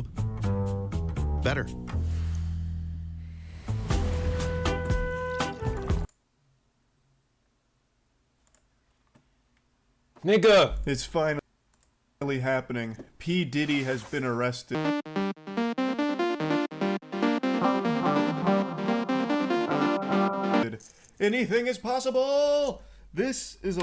better. Nigga! It's finally happening. P. Diddy has been arrested. Anything is possible! This is a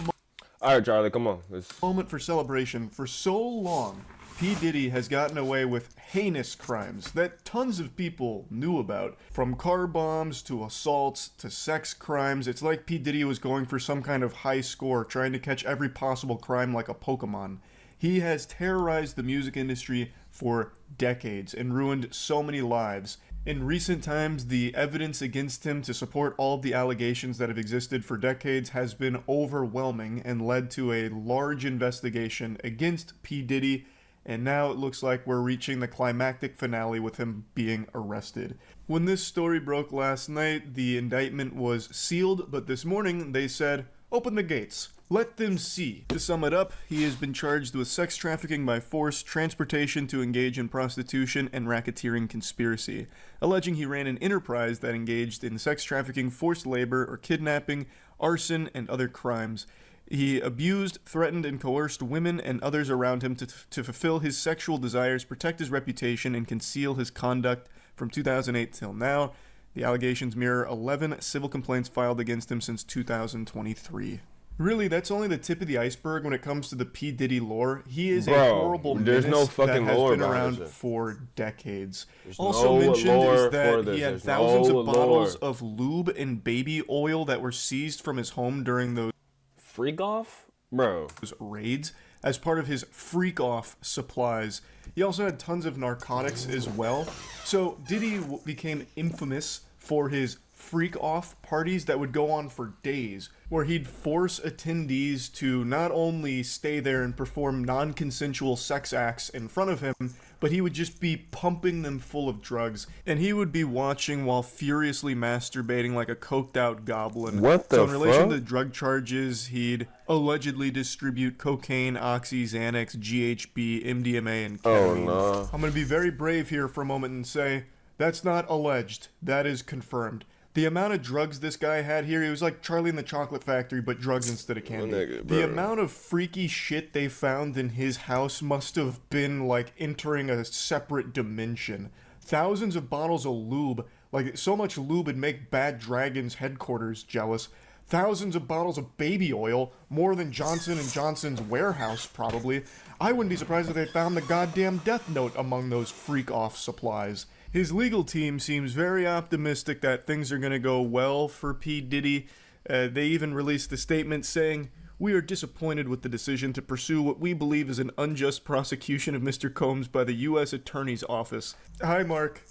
Alright, Charlie, come on. moment for celebration. For so long, P. Diddy has gotten away with heinous crimes that tons of people knew about. From car bombs to assaults to sex crimes, it's like P. Diddy was going for some kind of high score, trying to catch every possible crime like a Pokemon. He has terrorized the music industry for decades and ruined so many lives. In recent times, the evidence against him to support all of the allegations that have existed for decades has been overwhelming and led to a large investigation against P. Diddy, and now it looks like we're reaching the climactic finale with him being arrested. When this story broke last night, the indictment was sealed, but this morning they said, "Open the gates. Let them see." To sum it up, he has been charged with sex trafficking by force, transportation to engage in prostitution, and racketeering conspiracy, alleging he ran an enterprise that engaged in sex trafficking, forced labor, or kidnapping, arson, and other crimes. He abused, threatened, and coerced women and others around him to fulfill his sexual desires, protect his reputation, and conceal his conduct from 2008 till now. The allegations mirror 11 civil complaints filed against him since 2023. Really, that's only the tip of the iceberg when it comes to the P. Diddy lore. He is a horrible menace no fucking that has lore been around behind it. for decades. There's Also no mentioned lore is for that this. he had There's thousands no of bottles lore. of lube and baby oil that were seized from his home during those Freak off? Bro. raids as part of his freak-off supplies. He also had tons of narcotics as well. So Diddy became infamous for his freak-off parties that would go on for days, where he'd force attendees to not only stay there and perform non-consensual sex acts in front of him, but he would just be pumping them full of drugs, and he would be watching while furiously masturbating like a coked-out goblin. What the So in relation fuck? to drug charges, he'd allegedly distribute cocaine, oxy, Xanax, GHB, MDMA, and ketamine. no. I'm gonna be very brave here for a moment and say, that's not alleged, that is confirmed. The amount of drugs this guy had here, he was like Charlie in the Chocolate Factory, but drugs instead of candy. Nigga, The bro. amount of freaky shit they found in his house must have been like entering a separate dimension. Thousands of bottles of lube, like so much lube would make Bad Dragon's headquarters jealous. Thousands of bottles of baby oil, more than Johnson & Johnson's warehouse probably. I wouldn't be surprised if they found the goddamn death note among those freak-off supplies. His legal team seems very optimistic that things are going to go well for P. Diddy. They even released a statement saying, "We are disappointed with the decision to pursue what we believe is an unjust prosecution of Mr. Combs by the U.S. Attorney's Office." Hi, Mark.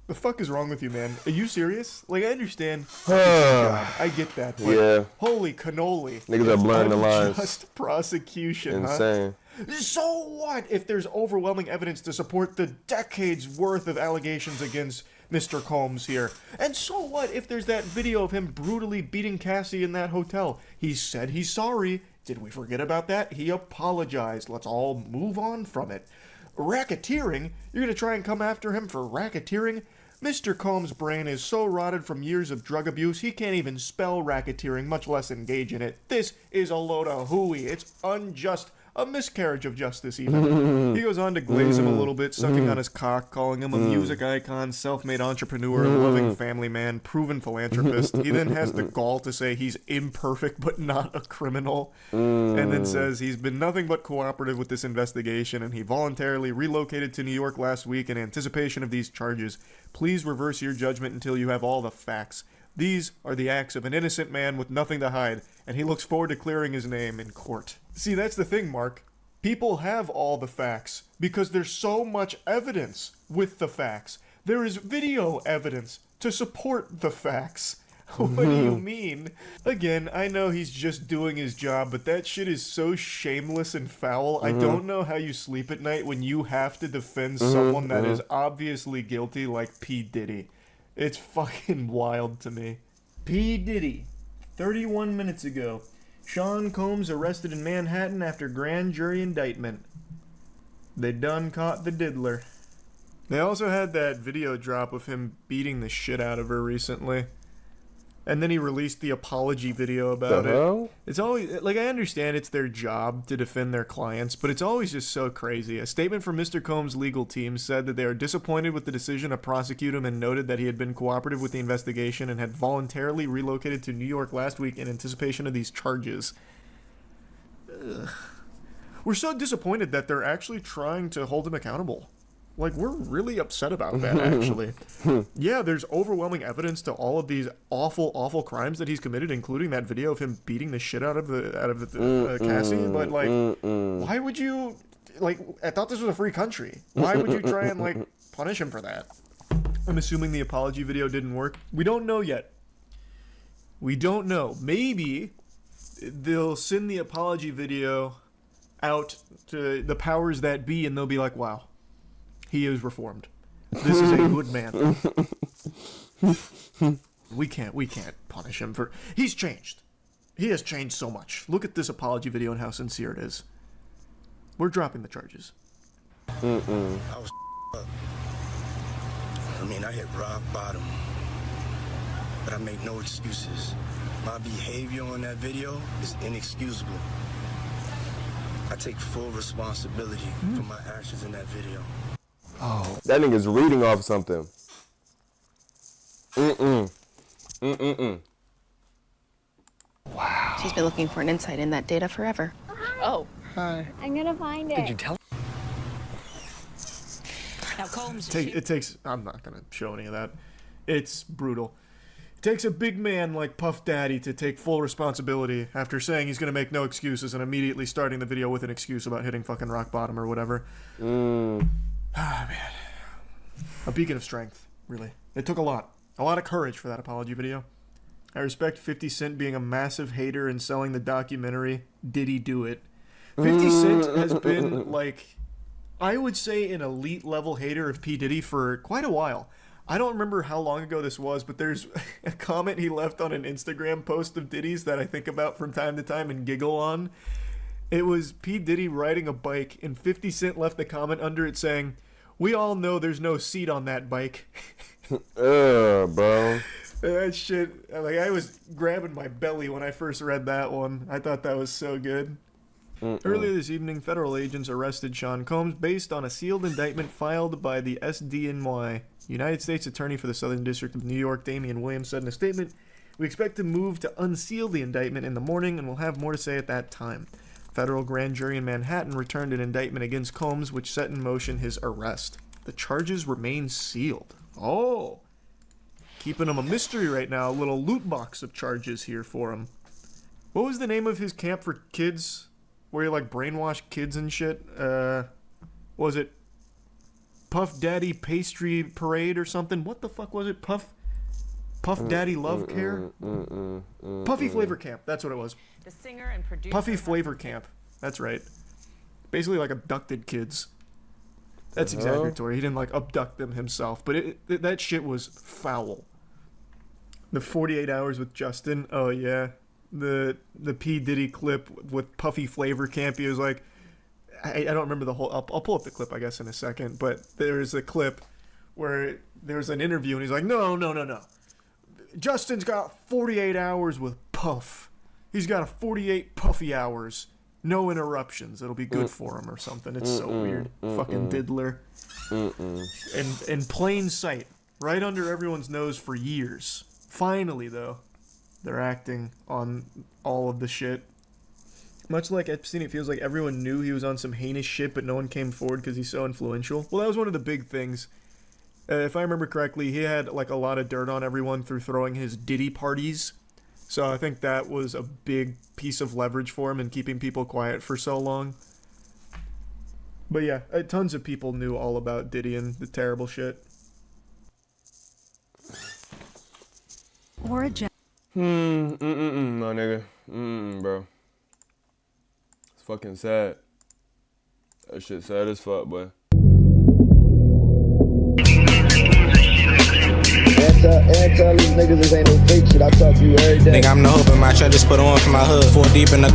The fuck is wrong with you, man? Are you serious? Like, I understand. It's your job. I get that. But Yeah. holy cannoli. Niggas are blurring the lines. Unjust prosecution, huh? Insane. So what if there's overwhelming evidence to support the decades worth of allegations against Mr. Combs here? And so what if there's that video of him brutally beating Cassie in that hotel? He said he's sorry. Did we forget about that? He apologized. Let's all move on from it. Racketeering? You're gonna try and come after him for racketeering? Mr. Combs' brain is so rotted from years of drug abuse, he can't even spell racketeering, much less engage in it. This is a load of hooey. It's unjust. A miscarriage of justice, even. He goes on to glaze him a little bit, sucking on his cock, calling him a music icon, self-made entrepreneur, loving family man, proven philanthropist. He then has the gall to say he's imperfect but not a criminal, and then says he's been nothing but cooperative with this investigation, and he voluntarily relocated to New York last week in anticipation of these charges. Please reverse your judgment until you have all the facts. These are the acts of an innocent man with nothing to hide, and he looks forward to clearing his name in court. See, that's the thing, Mark. People have all the facts because there's so much evidence with the facts. There is video evidence to support the facts. What do you mean? Again, I know he's just doing his job, but that shit is so shameless and foul. I don't know how you sleep at night when you have to defend someone that is obviously guilty like P. Diddy. It's fucking wild to me. P. Diddy, 31 minutes ago. Sean Combs arrested in Manhattan after grand jury indictment. They done caught the diddler. They also had that video drop of him beating the shit out of her recently. And then he released the apology video about it. hell? It's always, like, I understand it's their job to defend their clients, but it's always just so crazy. A statement from Mr. Combs' legal team said that they are disappointed with the decision to prosecute him and noted that he had been cooperative with the investigation and had voluntarily relocated to New York last week in anticipation of these charges. Ugh. We're so disappointed that they're actually trying to hold him accountable. Like, we're really upset about that, actually. Yeah, there's overwhelming evidence to all of these awful, awful crimes that he's committed, including that video of him beating the shit out of Cassie. But, like, why would you... Like, I thought this was a free country. Why would you try and, like, punish him for that? I'm assuming the apology video didn't work. We don't know yet. We don't know. Maybe they'll send the apology video out to the powers that be, and they'll be like, wow. He is reformed. This is a good man. We can't punish him for... He's changed. He has changed so much. Look at this apology video and how sincere it is. We're dropping the charges. I was up. I mean, I hit rock bottom. But I make no excuses. My behavior on that video is inexcusable. I take full responsibility for my actions in that video. Oh, that nigga's reading off something. Wow. She's been looking for an insight in that data forever. Oh. Hi. I'm gonna find it. Did you tell? Now, Combs. It takes... I'm not gonna show any of that. It's brutal. It takes a big man like Puff Daddy to take full responsibility after saying he's gonna make no excuses and immediately starting the video with an excuse about hitting fucking rock bottom or whatever. Ah, man. A beacon of strength, really. It took a lot of courage for that apology video. I respect 50 Cent being a massive hater and selling the documentary Diddy Do It. 50 Cent has been, like, I would say an elite level hater of P. Diddy for quite a while. I don't remember how long ago this was, but there's a comment he left on an Instagram post of Diddy's that I think about from time to time and giggle on. It was P. Diddy riding a bike, and 50 Cent left a comment under it saying, "We all know there's no seat on that bike." Bro. That shit, like, I was grabbing my belly when I first read that one. I thought that was so good. Earlier this evening, federal agents arrested Sean Combs based on a sealed indictment filed by the SDNY. United States Attorney for the Southern District of New York, Damian Williams, said in a statement, "We expect to move to unseal the indictment in the morning, and we'll have more to say at that time." Federal grand jury in Manhattan returned an indictment against Combs, which set in motion his arrest. The charges remain sealed. Oh, keeping him a mystery right now. A little loot box of charges here for him. What was the name of his camp for kids, where he, like, brainwashed kids and shit? Was it Puff Daddy Pastry Parade or something? What the fuck was it? Puff Daddy Love Care? Puffy Flavor Camp. That's what it was. The singer and producer. Puffy Flavor Camp. That's right. Basically, like, abducted kids. That's exaggeratory. He didn't, like, abduct them himself, but that shit was foul. The 48 Hours with Justin. Oh yeah, the P. Diddy clip with Puffy Flavor Camp. He was like, I don't remember the whole. I'll pull up the clip, I guess, in a second. But there's a clip where there's an interview and he's like, no. Justin's got 48 hours with Puff. He's got a 48 Puffy hours. No interruptions. It'll be good for him or something. It's so weird. Fucking diddler. In plain sight. Right under everyone's nose for years. Finally, though, they're acting on all of the shit. Much like Epstein, it feels like everyone knew he was on some heinous shit, but no one came forward because he's so influential. Well, that was one of the big things. If I remember correctly, he had, like, a lot of dirt on everyone through throwing his Diddy parties. So I think that was a big piece of leverage for him in keeping people quiet for so long. But yeah, tons of people knew all about Diddy and the terrible shit. Or a jet. No, nigga. Bro. It's fucking sad. That shit sad as fuck, boy. And tell these niggas this ain't no fake shit. I talk to you every day. Nigga, I'm the hope in my trenches, put on for my hood. 4 deep in the